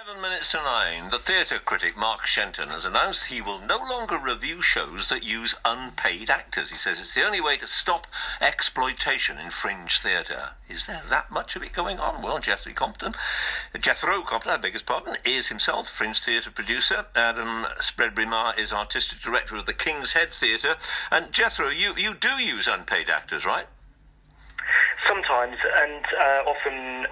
7 minutes to 9. The theatre critic Mark Shenton has announced he will no longer review shows that use unpaid actors. He says it's the only way to stop exploitation in fringe theatre. Is there that much of it going on? Well, Jethro Compton, I beg his pardon, is himself a fringe theatre producer. Adam Spreadbury-Maher is artistic director of the King's Head Theatre. And Jethro, you do use unpaid actors, right? Sometimes, and often,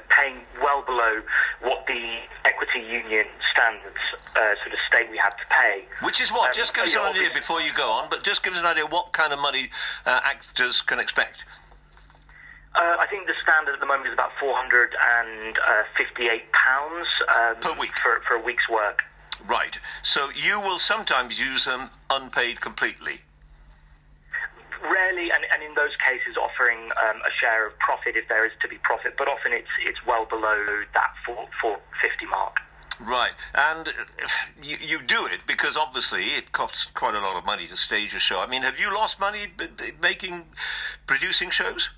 paying well below what the equity union standards sort of state we have to pay. Which is what? Just give us an idea before you go on, but just give us an idea what kind of money actors can expect. I think the standard at the moment is about £458 per week for a week's work. Right. So you will sometimes use them unpaid completely. Rarely, and in those cases, offering a share of profit if there is to be profit, but often it's well below that 450 mark. Right, and you do it because obviously it costs quite a lot of money to stage a show. I mean, have you lost money producing shows?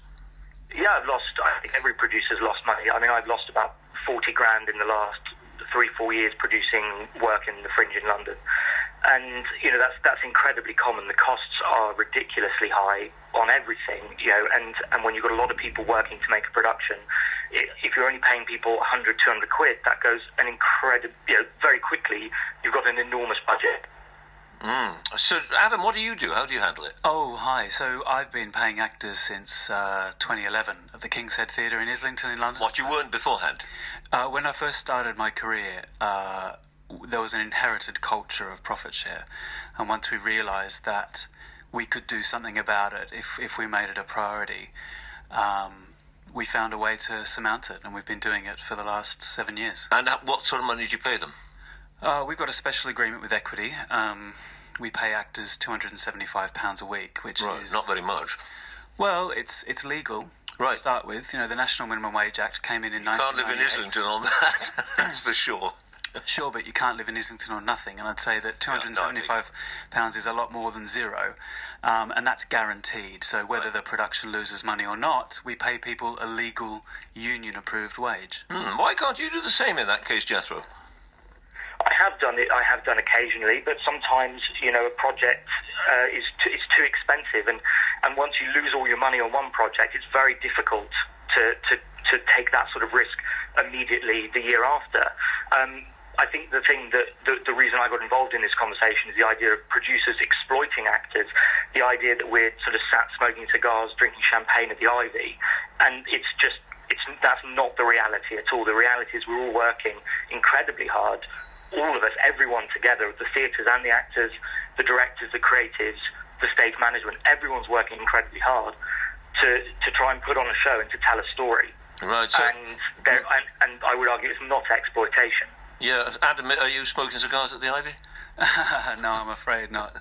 Yeah, I think every producer's lost money. I mean, I've lost about 40 grand in the last 3-4 years producing work in the Fringe in London. And, that's incredibly common. The costs are ridiculously high on everything, and when you've got a lot of people working to make a production, if you're only paying people 100, 200 quid, that goes an incredible, very quickly, you've got an enormous budget. So, Adam, what do you do? How do you handle it? Oh, hi. So I've been paying actors since 2011 at the King's Head Theatre in Islington in London. What, you weren't beforehand? When I first started my career, there was an inherited culture of profit share, and once we realised that we could do something about it if we made it a priority, we found a way to surmount it, and we've been doing it for the last 7 years. And what sort of money do you pay them? We've got a special agreement with Equity. We pay actors £275 a week, which is not very much. Well, it's legal. Right. To start with, the National Minimum Wage Act came in 1998. Can't live in Islington on that, that's for sure. Sure, but you can't live in Islington on nothing, and I'd say that £275 is a lot more than zero, and that's guaranteed. So whether the production loses money or not, we pay people a legal, union-approved wage. Why can't you do the same in that case, Jethro? I have done it. I have done occasionally, but sometimes a project is too expensive, and once you lose all your money on one project, it's very difficult to take that sort of risk immediately the year after. I think the thing the reason I got involved in this conversation is the idea of producers exploiting actors, the idea that we're sort of sat smoking cigars, drinking champagne at the Ivy, and that's not the reality at all. The reality is we're all working incredibly hard, all of us, everyone together, the theatres and the actors, the directors, the creatives, the stage management, everyone's working incredibly hard to try and put on a show and to tell a story. Right. So, and I would argue it's not exploitation. Yeah, Adam, are you smoking cigars at the Ivy? No, I'm afraid not.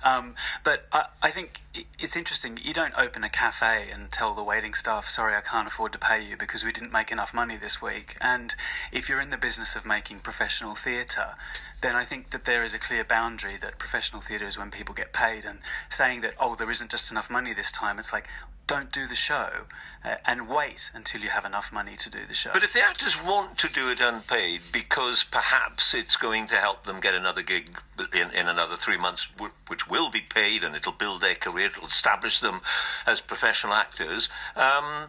But I think it's interesting. You don't open a cafe and tell the waiting staff, sorry, I can't afford to pay you because we didn't make enough money this week. And if you're in the business of making professional theatre, then I think that there is a clear boundary that professional theatre is when people get paid, and saying that, there isn't just enough money this time, it's like, don't do the show and wait until you have enough money to do the show. But if the actors want to do it unpaid because perhaps it's going to help them get another gig in another 3 months, which will be paid, and it'll build their career, it'll establish them as professional actors,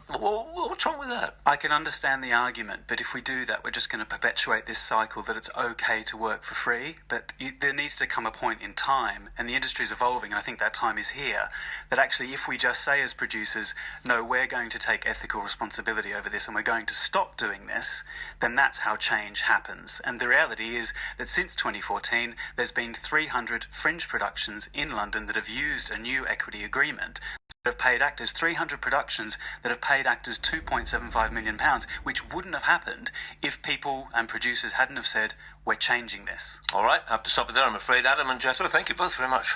what's wrong with that? I can understand the argument, but if we do that, we're just going to perpetuate this cycle that it's okay to work for free. But there needs to come a point in time, and the industry is evolving, and I think that time is here, that actually if we just say as producers, no, we're going to take ethical responsibility over this and we're going to stop doing this, then that's how change happens. And the reality is that since 2014, there's been 300 fringe productions in London that have used a new equity agreement that have paid actors, 300 productions that have paid actors £2.75 million, which wouldn't have happened if people and producers hadn't have said, we're changing this. All right, I have to stop it there, I'm afraid. Adam and Jethro, thank you both very much.